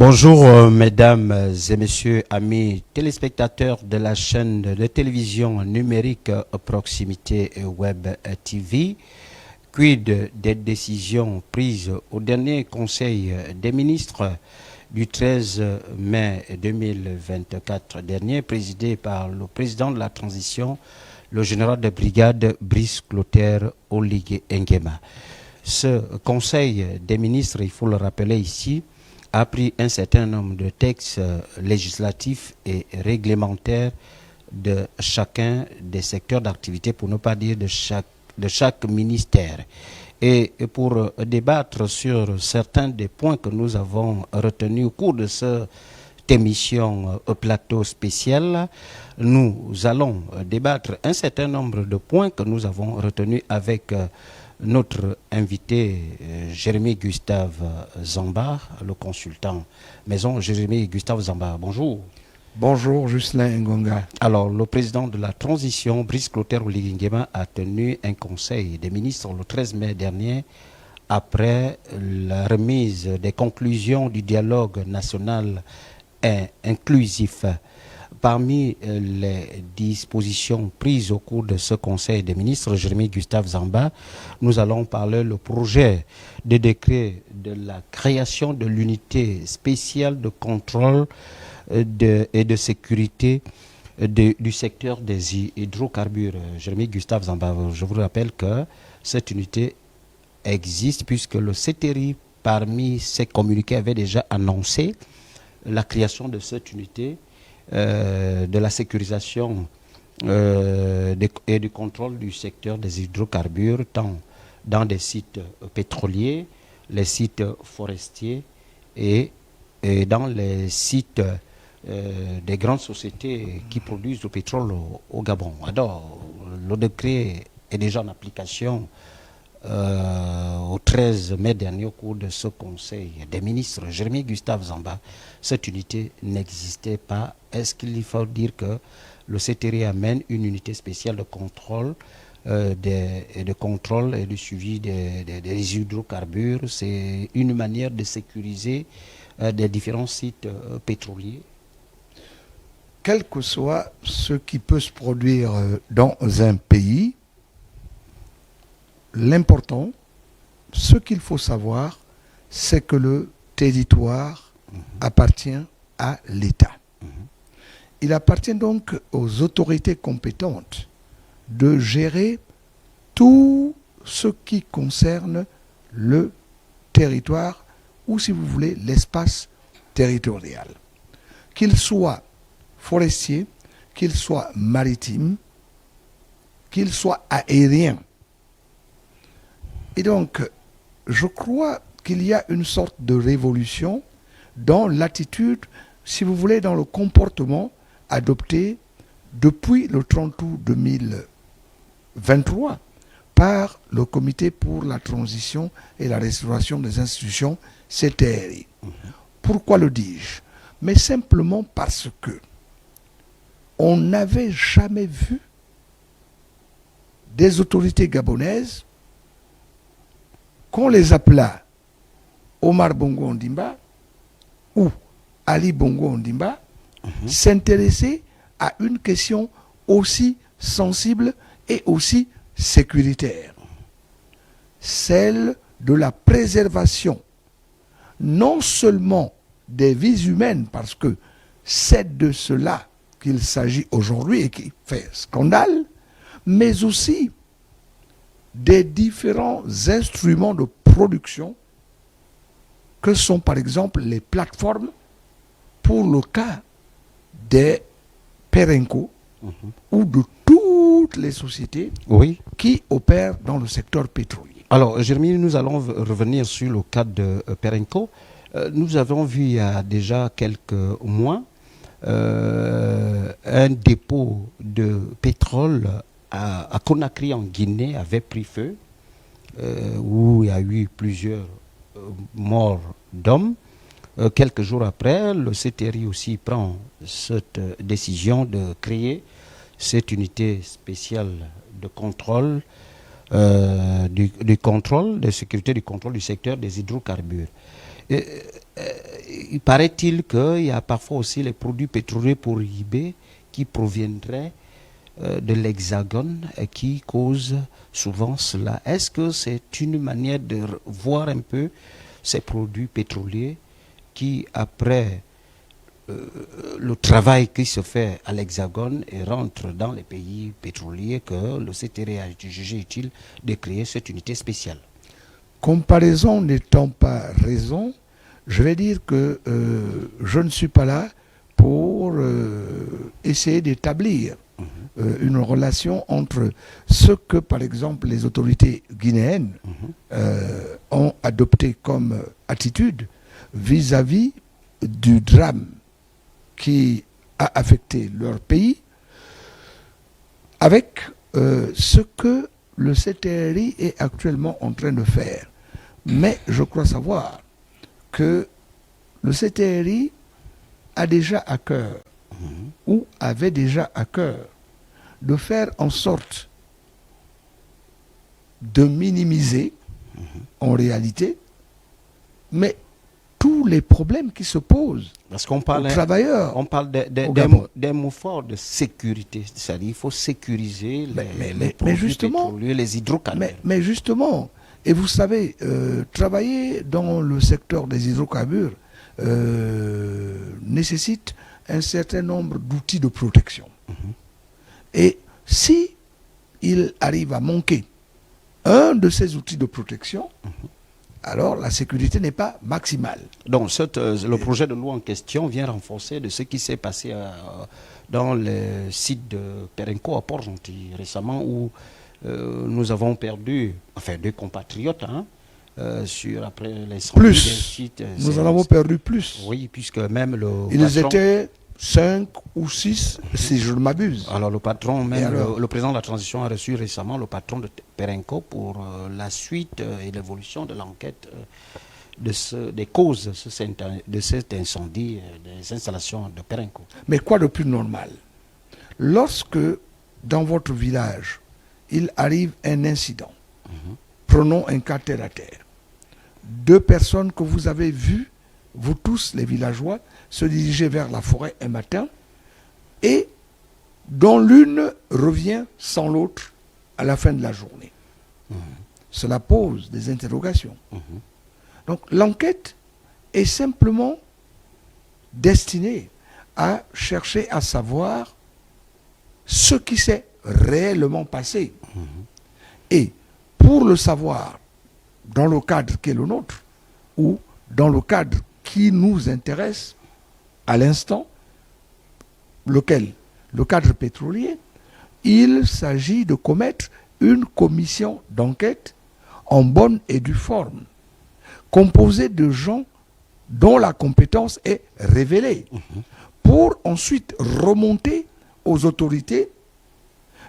Bonjour mesdames et messieurs, amis téléspectateurs de la chaîne de télévision numérique Proximité Web TV. Quid des décisions prises au dernier Conseil des ministres du 13 mai 2024 dernier, présidé par le président de la transition, le général de brigade Brice Clotaire Oligui Nguema. Ce Conseil des ministres, il faut le rappeler ici, a pris un certain nombre de textes législatifs et réglementaires de chacun des secteurs d'activité, pour ne pas dire de chaque ministère. Et pour débattre sur certains des points que nous avons retenus au cours de cette émission plateau spécial, nous allons débattre un certain nombre de points que nous avons retenus avec notre invité, Jérémy Gustave Zamba, le consultant maison. Jérémy Gustave Zamba, bonjour. Bonjour, Juscelin Ngonga. Alors, le président de la transition, Brice Clotaire Oligui Nguema, a tenu un conseil des ministres le 13 mai dernier après la remise des conclusions du dialogue national inclusif. Parmi les dispositions prises au cours de ce Conseil des ministres, Jérémy Gustave Zamba, nous allons parler le projet de décret de la création de l'unité spéciale de contrôle et de sécurité du secteur des hydrocarbures. Jérémy Gustave Zamba, je vous rappelle que cette unité existe puisque le CTRI, parmi ses communiqués, avait déjà annoncé la création de cette unité de la sécurisation et du contrôle du secteur des hydrocarbures, tant dans des sites pétroliers, les sites forestiers et dans les sites des grandes sociétés qui produisent le pétrole au Gabon. Alors, le décret est déjà en application au 13 mai dernier au cours de ce Conseil des ministres. Jérémy Gustave Zamba, cette unité n'existait pas. Est-ce qu'il faut dire que le CTRI amène une unité spéciale de contrôle de contrôle et de suivi des hydrocarbures? C'est une manière de sécuriser des différents sites pétroliers? Quel que soit ce qui peut se produire dans un pays, l'important, ce qu'il faut savoir, c'est que le territoire appartient à l'État. Il appartient donc aux autorités compétentes de gérer tout ce qui concerne le territoire ou, si vous voulez, l'espace territorial. Qu'il soit forestier, qu'il soit maritime, qu'il soit aérien. Et donc, je crois qu'il y a une sorte de révolution dans l'attitude, si vous voulez, dans le comportement adopté depuis le 30 août 2023 par le Comité pour la transition et la restauration des institutions CTRI. Pourquoi le dis-je? Mais simplement parce que on n'avait jamais vu des autorités gabonaises qu'on les appela Omar Bongo Ondimba ou Ali Bongo Ondimba s'intéresser à une question aussi sensible et aussi sécuritaire, celle de la préservation non seulement des vies humaines, parce que c'est de cela qu'il s'agit aujourd'hui et qui fait scandale, mais aussi des différents instruments de production que sont par exemple les plateformes pour le cas des Perenco ou de toutes les sociétés qui opèrent dans le secteur pétrolier. Alors, Jérémy, nous allons revenir sur le cas de Perenco. Nous avons vu il y a déjà quelques mois un dépôt de pétrole à Conakry en Guinée avait pris feu, où il y a eu plusieurs morts d'hommes. Quelques jours après, le CTRI aussi prend cette décision de créer cette unité spéciale de contrôle, du contrôle de sécurité, du contrôle du secteur des hydrocarbures. Il paraît-il qu'il y a parfois aussi les produits pétroliers prohibés qui proviendraient de l'Hexagone et qui causent souvent cela. Est-ce que c'est une manière de voir un peu ces produits pétroliers qui, après le travail qui se fait à l'Hexagone et rentre dans les pays pétroliers, que le CTR a jugé utile de créer cette unité spéciale? Comparaison n'étant pas raison, je vais dire que je ne suis pas là pour essayer d'établir une relation entre ce que, par exemple, les autorités guinéennes ont adopté comme attitude vis-à-vis du drame qui a affecté leur pays avec ce que le CTRI est actuellement en train de faire. Mais je crois savoir que le CTRI a déjà à cœur, ou avait déjà à cœur, de faire en sorte de minimiser, en réalité, mais tous les problèmes qui se posent Parce qu'on aux parle, travailleurs. on parle au Gabon. des mots forts de sécurité. C'est-à-dire qu'il faut sécuriser les mais produits justement, pétroliers, les hydrocarbures. Mais justement, et vous savez, travailler dans le secteur des hydrocarbures nécessite un certain nombre d'outils de protection. Et si il arrive à manquer un de ces outils de protection, alors la sécurité n'est pas maximale. Donc le projet de loi en question vient renforcer de ce qui s'est passé dans le site de Perenco à Port-Gentil récemment, où nous avons perdu, enfin, 2 compatriotes, après l'incendie d'un site. Nous en avons perdu plus. Oui, puisque même Ils étaient 5 ou 6, si je ne m'abuse. Alors le patron, même alors le président de la transition a reçu récemment le patron de Perenco pour la suite et l'évolution de l'enquête des causes de cet incendie des installations de Perenco. Mais quoi de plus normal? Lorsque dans votre village, il arrive un incident, prenons un cas terre à terre, 2 personnes que vous avez vues, vous tous les villageois, se diriger vers la forêt un matin, et dont l'une revient sans l'autre à la fin de la journée. Cela pose des interrogations. Donc l'enquête est simplement destinée à chercher à savoir ce qui s'est réellement passé. Et pour le savoir, dans le cadre qui est le nôtre, ou dans le cadre qui nous intéresse à l'instant, lequel? Le cadre pétrolier, il s'agit de commettre une commission d'enquête en bonne et due forme, composée de gens dont la compétence est révélée, pour ensuite remonter aux autorités.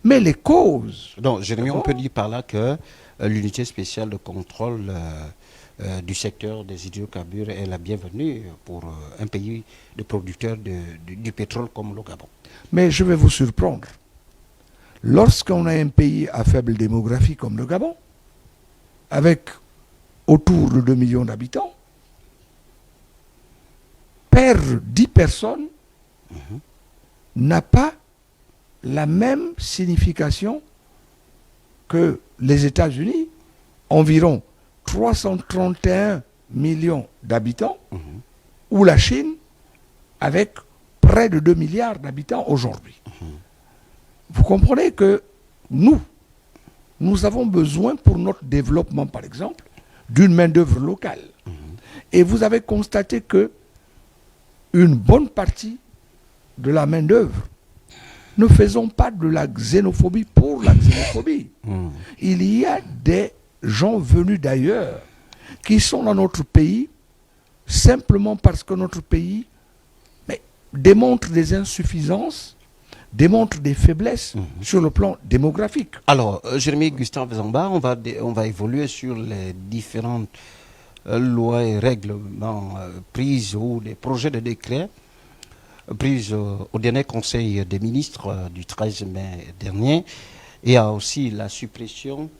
Mais les causes... Donc, Jérémy, on peut dire par là que l'unité spéciale de contrôle du secteur des hydrocarbures est la bienvenue pour un pays de producteur du pétrole comme le Gabon. Mais je vais vous surprendre. Lorsqu'on a un pays à faible démographie comme le Gabon, avec autour de 2 millions d'habitants, perdre 10 personnes n'a pas la même signification que les États-Unis, environ 331 millions d'habitants, ou la Chine, avec près de 2 milliards d'habitants aujourd'hui. Vous comprenez que nous avons besoin pour notre développement, par exemple, d'une main-d'œuvre locale. Et vous avez constaté que une bonne partie de la main-d'œuvre, ne faisons pas de la xénophobie pour la xénophobie. Il y a des gens venus d'ailleurs qui sont dans notre pays simplement parce que notre pays démontre des insuffisances, démontre des faiblesses sur le plan démographique. Alors, Jérémy Gustave Zamba, on va évoluer sur les différentes lois et règlements prises ou des projets de décret prises au dernier Conseil des ministres du 13 mai dernier. Il y a aussi la suppression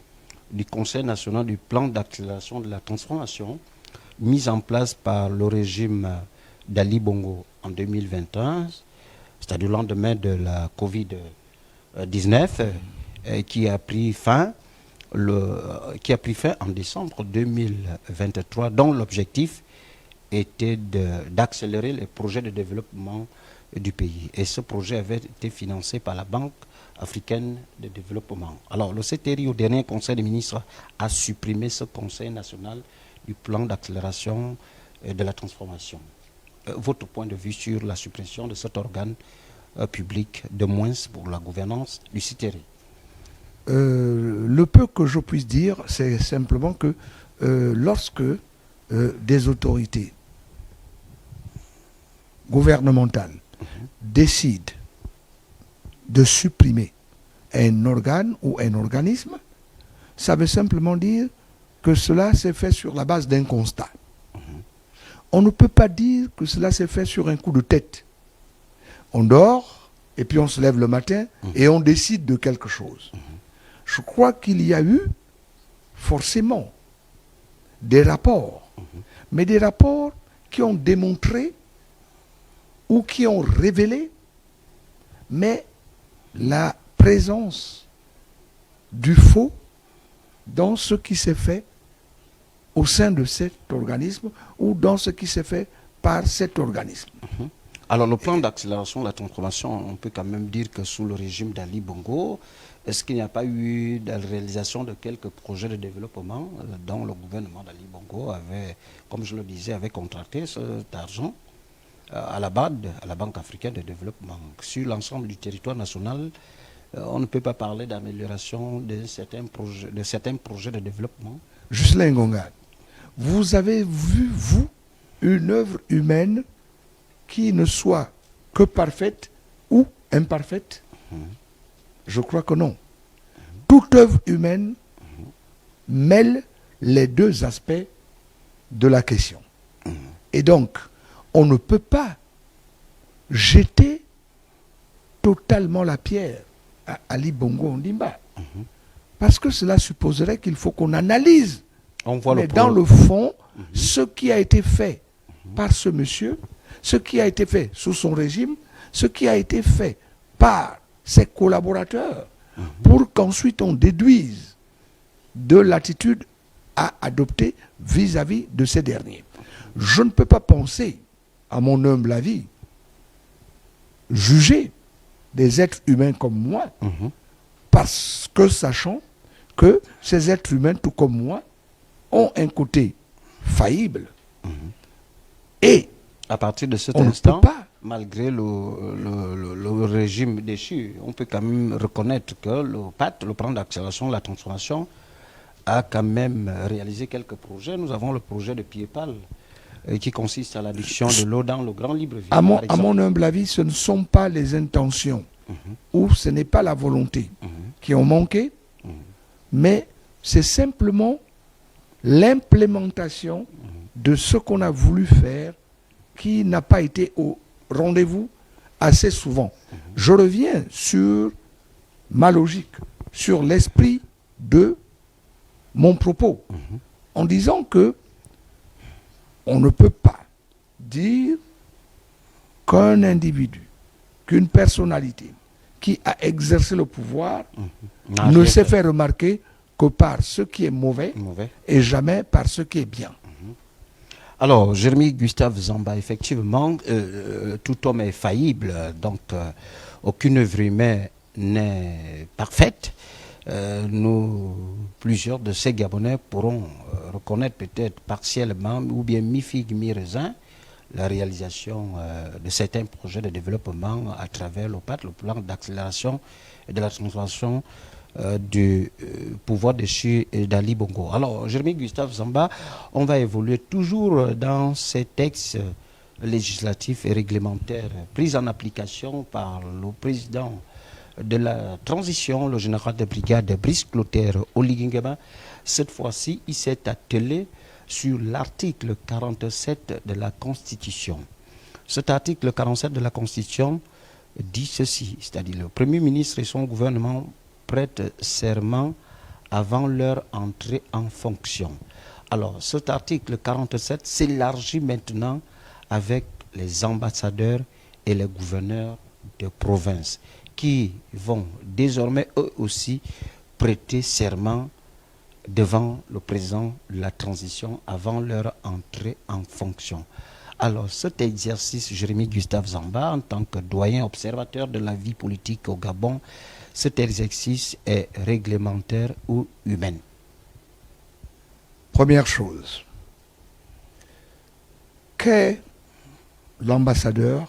du Conseil national du plan d'accélération de la transformation mise en place par le régime d'Ali Bongo en 2021, c'est-à-dire le lendemain de la Covid-19, qui a pris fin en décembre 2023, dont l'objectif était d'accélérer les projets de développement du pays. Et ce projet avait été financé par la Banque africaine de développement. Alors, le CTRI, au dernier Conseil des ministres, a supprimé ce Conseil national du plan d'accélération de la transformation. Votre point de vue sur la suppression de cet organe public, de moins pour la gouvernance du CTRI? Le peu que je puisse dire, c'est simplement que lorsque des autorités gouvernementales décident de supprimer un organe ou un organisme, ça veut simplement dire que cela s'est fait sur la base d'un constat. On ne peut pas dire que cela s'est fait sur un coup de tête. On dort et puis on se lève le matin et on décide de quelque chose. Je crois qu'il y a eu forcément des rapports, mais des rapports qui ont démontré ou qui ont révélé, mais la présence du faux dans ce qui s'est fait au sein de cet organisme ou dans ce qui s'est fait par cet organisme. Alors le plan d'accélération de la transformation, on peut quand même dire que sous le régime d'Ali Bongo, est-ce qu'il n'y a pas eu de réalisation de quelques projets de développement dont le gouvernement d'Ali Bongo avait, comme je le disais, avait contracté cet argent à la BAD, à la Banque africaine de développement? Sur l'ensemble du territoire national, on ne peut pas parler d'amélioration de certains projets de développement. Jocelyn Ngonga, vous avez vu, vous, une œuvre humaine qui ne soit que parfaite ou imparfaite? Je crois que non. Toute œuvre humaine mêle les deux aspects de la question. Et donc, on ne peut pas jeter totalement la pierre à Ali Bongo Ondimba. Parce que cela supposerait qu'il faut qu'on analyse, mais dans le fond, ce qui a été fait par ce monsieur, ce qui a été fait sous son régime, ce qui a été fait par ses collaborateurs, pour qu'ensuite on déduise de l'attitude à adopter vis-à-vis de ces derniers. Je ne peux pas penser, à mon humble avis, juger des êtres humains comme moi, parce que sachant que ces êtres humains, tout comme moi, ont un côté faillible. Et à partir de cet on instant, ne peut pas, malgré le régime déchu, on peut quand même reconnaître que le PAT, le plan d'accélération de la transformation, a quand même réalisé quelques projets. Nous avons le projet de Pied-Pal qui consiste à l'adduction de l'eau dans le Grand Libreville. à mon humble avis, ce ne sont pas les intentions ou ce n'est pas la volonté qui ont manqué, mais c'est simplement l'implémentation de ce qu'on a voulu faire qui n'a pas été au rendez-vous assez souvent. Je reviens sur ma logique, sur l'esprit de mon propos, en disant que on ne peut pas dire qu'un individu, qu'une personnalité qui a exercé le pouvoir ne s'est fait remarquer que par ce qui est mauvais et jamais par ce qui est bien. Alors, Jérémy Gustave Zamba, effectivement, tout homme est faillible, donc aucune œuvre humaine n'est parfaite. Plusieurs de ces Gabonais pourront reconnaître peut-être partiellement, ou bien mi-figue, mi-raisin, la réalisation de certains projets de développement à travers le PAT, le plan d'accélération et de la transformation du pouvoir déchu d'Ali Bongo. Alors, Jérémy Gustave Zamba, on va évoluer toujours dans ces textes législatifs et réglementaires pris en application par le président de la transition, le général de brigade Brice Clotaire Oligui Nguema. Cette fois-ci, il s'est attelé sur l'article 47 de la Constitution. Cet article 47 de la Constitution dit ceci, c'est-à-dire le Premier ministre et son gouvernement prêtent serment avant leur entrée en fonction. Alors, cet article 47 s'élargit maintenant avec les ambassadeurs et les gouverneurs de province qui vont désormais eux aussi prêter serment devant le président de la transition avant leur entrée en fonction. Alors, cet exercice, Jérémy Gustave Zamba, en tant que doyen observateur de la vie politique au Gabon, cet exercice est réglementaire ou humain? Première chose, qu'est l'ambassadeur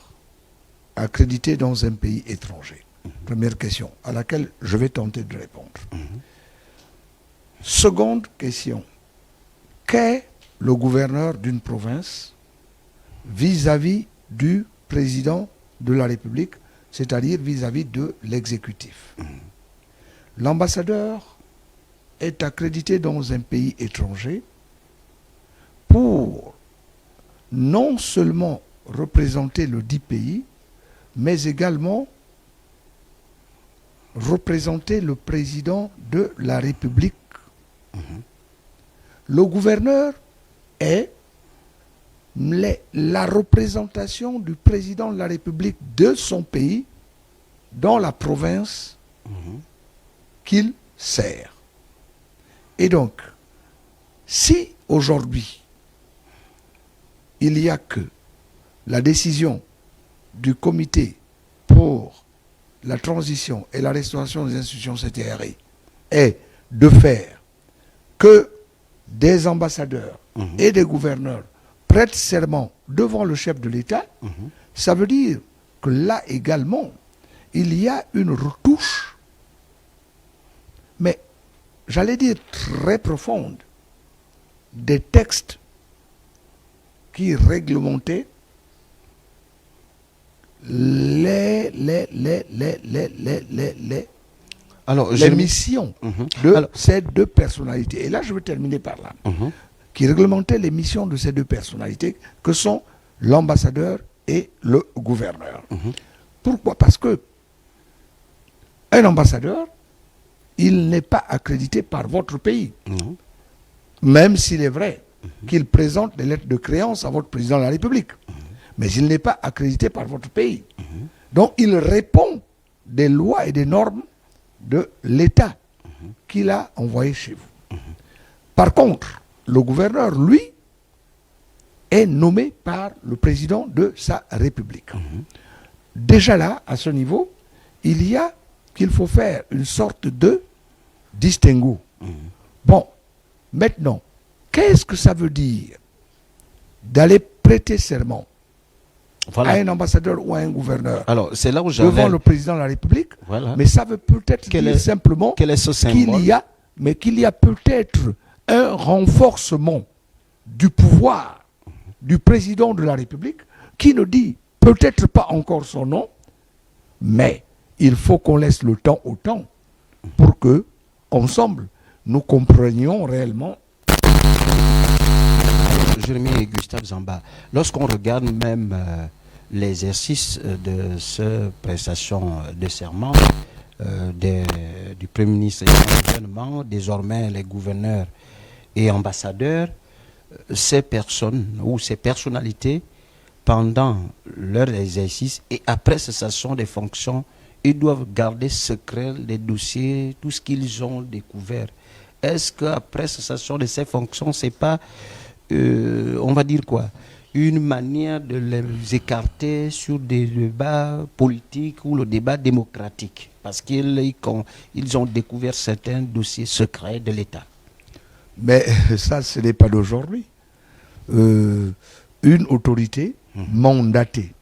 accrédité dans un pays étranger? Première question à laquelle je vais tenter de répondre. Seconde question, qu'est le gouverneur d'une province vis-à-vis du président de la République, c'est-à-dire vis-à-vis de l'exécutif? L'ambassadeur est accrédité dans un pays étranger pour non seulement représenter le dit pays, mais également représenter le président de la République. Le gouverneur est la représentation du président de la République de son pays dans la province qu'il sert. Et donc, si aujourd'hui, il n'y a que la décision du comité pour la transition et la restauration des institutions CTRI est de faire que des ambassadeurs et des gouverneurs prêtent serment devant le chef de l'État, ça veut dire que là également, il y a une retouche, mais j'allais dire très profonde, des textes qui réglementaient les missions de ces deux personnalités. Et là, je vais terminer par là. Qui réglementaient les missions de ces deux personnalités, que sont l'ambassadeur et le gouverneur. Pourquoi? Parce que un ambassadeur, il n'est pas accrédité par votre pays. Même s'il est vrai qu'il présente des lettres de créance à votre président de la République. Mais il n'est pas accrédité par votre pays. Donc il répond des lois et des normes de l'État qu'il a envoyé chez vous. Par contre, le gouverneur, lui, est nommé par le président de sa République. Déjà là, à ce niveau, il y a qu'il faut faire une sorte de distinguo. Bon, maintenant, qu'est-ce que ça veut dire d'aller prêter serment à un ambassadeur ou à un gouverneur? Alors, c'est là où devant le président de la République, mais ça veut peut-être dire simplement qu'il y a peut-être un renforcement du pouvoir du président de la République qui ne dit peut-être pas encore son nom, mais il faut qu'on laisse le temps au temps pour que, ensemble, nous comprenions réellement. Jérémy et Gustave Zamba, lorsqu'on regarde même l'exercice de cette prestation de serment du Premier ministre et du gouvernement, désormais les gouverneurs et ambassadeurs, ces personnes ou ces personnalités, pendant leur exercice et après cessation des fonctions, ils doivent garder secret les dossiers, tout ce qu'ils ont découvert. Est-ce qu'après cessation de ces fonctions, c'est pas, on va dire quoi, une manière de les écarter sur des débats politiques ou le débat démocratique, parce qu'ils ont découvert certains dossiers secrets de l'État? Mais ça, ce n'est pas d'aujourd'hui. Une autorité mandatée,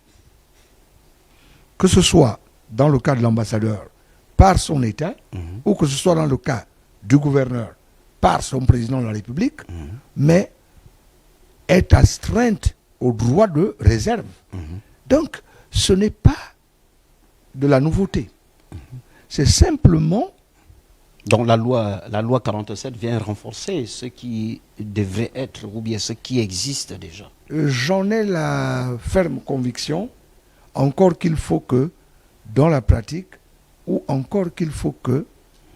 que ce soit dans le cas de l'ambassadeur par son État, ou que ce soit dans le cas du gouverneur par son président de la République, mais est astreinte au droit de réserve. Donc, ce n'est pas de la nouveauté. C'est simplement... Donc la loi 47 vient renforcer ce qui devrait être, ou bien ce qui existe déjà. J'en ai la ferme conviction, encore qu'il faut que, dans la pratique, ou encore qu'il faut que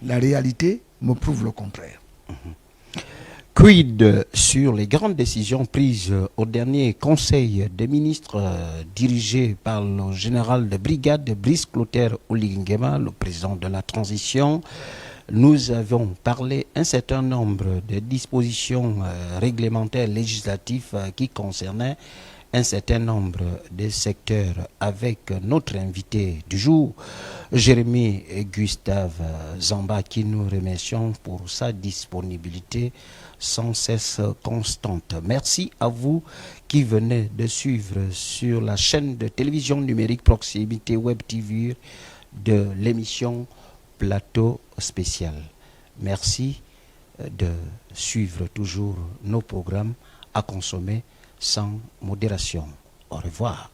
la réalité me prouve le contraire. Quid sur les grandes décisions prises au dernier Conseil des ministres dirigé par le général de brigade Brice Clotaire Oligui-Nguema, le président de la transition. Nous avons parlé un certain nombre de dispositions réglementaires législatives qui concernaient un certain nombre de secteurs avec notre invité du jour, Jérémy Gustave Zamba, qui nous remercions pour sa disponibilité sans cesse constante. Merci à vous qui venez de suivre sur la chaîne de télévision numérique Proximité Web TV de l'émission Plateau spécial. Merci de suivre toujours nos programmes à consommer sans modération. Au revoir.